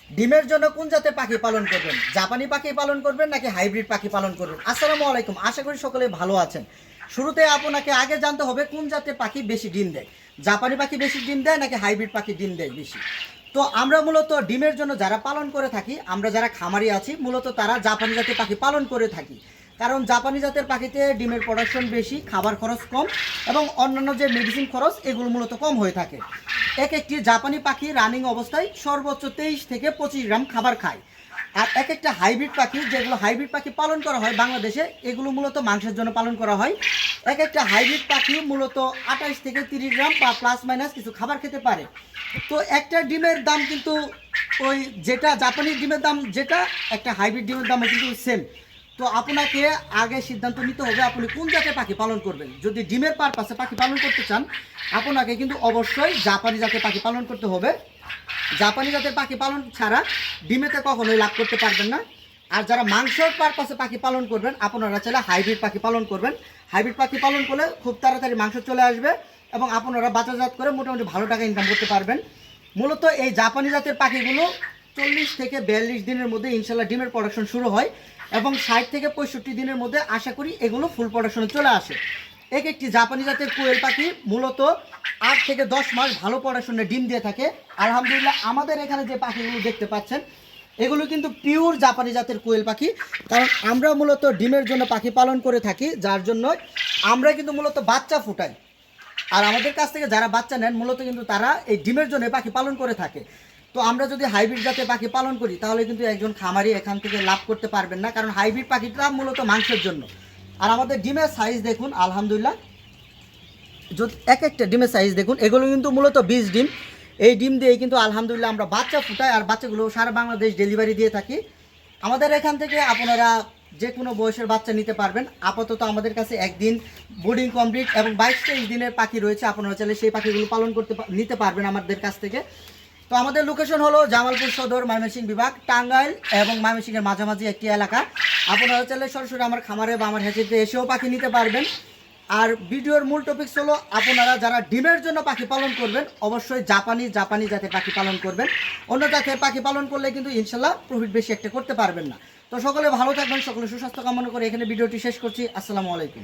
ডিমের জন্য কোন জাতের পাখি পালন করবেন? জাপানি পাখি পালন করবেন নাকি হাইব্রিড পাখি পালন করবেন? আসসালামু আলাইকুম, আশা করি সকলে ভালো আছেন। শুরুতে আপনাকে আগে জানতে হবে কোন জাতের পাখি বেশি ডিম দেয়, জাপানি পাখি বেশি ডিম দেয় নাকি হাইব্রিড পাখি ডিম দেয় বেশি। তো আমরা মূলত ডিমের জন্য যারা পালন করে থাকি, আমরা যারা খামারি আছি মূলত তারা জাপানি জাতের পাখি পালন করে থাকি। কারণ জাপানি জাতের পাখিতে ডিমের প্রোডাকশন বেশি, খাবার খরচ কম এবং অন্যান্য যে মেডিসিন খরচ এগুলো মূলত কম হয়ে থাকে। এক একটি জাপানি পাখি রানিং অবস্থায় সর্বোচ্চ 23 থেকে 25 গ্রাম খাবার খায়। আর এক একটা হাইব্রিড পাখি, যেগুলো হাইব্রিড পাখি পালন করা হয় বাংলাদেশে, এগুলো মূলত মাংসের জন্য পালন করা হয়। এক একটা হাইব্রিড পাখি মূলত 28 থেকে 30 গ্রাম বা প্লাস মাইনাস কিছু খাবার খেতে পারে। তো একটা ডিমের দাম কিন্তু ওই যেটা জাপানি ডিমের দাম, যেটা একটা হাইব্রিড ডিমের দামও কিন্তু সেম। তো আপনাকে আগে সিদ্ধান্ত নিতে হবে আপনি কোন জাতের পাখি পালন করবেন। যদি ডিমের পারপাসে পাখি পালন করতে চান, আপনাকে কিন্তু অবশ্যই জাপানি জাতের পাখি পালন করতে হবে। জাপানি জাতের পাখি পালন ছাড়া ডিমেতে কখনোই লাভ করতে পারবেন না। আর যারা মাংসের পারপাসে পাখি পালন করবেন, আপনারা চাইলে হাইব্রিড পাখি পালন করবেন। হাইব্রিড পাখি পালন করলে খুব তাড়াতাড়ি মাংস চলে আসবে এবং আপনারা বাজারজাত করে মোটামুটি ভালো টাকা ইনকাম করতে পারবেন। মূলত এই জাপানি জাতের পাখিগুলো 40 থেকে 42 দিনের মধ্যে ইনশাল্লাহ ডিমের প্রোডাকশন শুরু হয় এবং 60 থেকে 65 দিনের মধ্যে আশা করি এগুলো ফুল প্রোডাকশনে চলে আসে। এক একটি জাপানি জাতের কোয়েল পাখি মূলত 8 থেকে 10 মাস ভালো প্রোডাকশনে ডিম দিয়ে থাকে। আলহামদুলিল্লাহ আমাদের এখানে যে পাখিগুলো দেখতে পাচ্ছেন এগুলো কিন্তু পিওর জাপানি জাতের কোয়েল পাখি। কারণ আমরা মূলত ডিমের জন্য পাখি পালন করে থাকি, যার জন্য আমরা কিন্তু মূলত বাচ্চা ফুটাই। আর আমাদের কাছ থেকে যারা বাচ্চা নেন মূলত কিন্তু তারা এই ডিমের জন্য পাখি পালন করে থাকে। তো আমরা যদি হাইব্রিড জাতের পাখি পালন করি তাহলে কিন্তু একজন খামারি এখান থেকে লাভ করতে পারবেন না, কারণ হাইব্রিড পাখিটা মূলত মাংসের জন্য। আর আমাদের ডিমের সাইজ দেখুন, আলহামদুলিল্লাহ যদি এক একটা ডিমের সাইজ দেখুন, এগুলো কিন্তু মূলত 20 ডিম। এই ডিম দিয়ে কিন্তু আলহামদুলিল্লাহ আমরা বাচ্চা ফুটাই আর বাচ্চাগুলো সারা বাংলাদেশ ডেলিভারি দিয়ে থাকি। আমাদের এখান থেকে আপনারা যে কোনো বয়সের বাচ্চা নিতে পারবেন। আপাতত আমাদের কাছে একদিন বোর্ডিং কমপ্লিট এবং 22-23 দিনের পাখি রয়েছে, আপনারা চাইলে সেই পাখিগুলো পালন নিতে পারবেন আমাদের কাছ থেকে। তো আমাদের লোকেশন হলো জামালপুর সদর, ময়মনসিংহ বিভাগ, টাঙ্গাইল এবং ময়মনসিংহের মাঝামাঝি একটি এলাকা। আপনারা চাইলে সরাসরি আমার খামারে বা আমার হ্যাচিতে এসেও পাখি নিতে পারবেন। আর ভিডিওর মূল টপিকস হলো আপনারা যারা ডিমের জন্য পাখি পালন করবেন অবশ্যই জাপানি জাতের পাখি পালন করবেন। অন্য জাতের পাখি পালন করলে কিন্তু ইনশাল্লাহ প্রফিট বেশি একটা করতে পারবেন না। তো সকলে ভালো থাকবেন, সকলে সুস্বাস্থ্য কামনা করে এখানে ভিডিওটি শেষ করছি। আসসালামু আলাইকুম।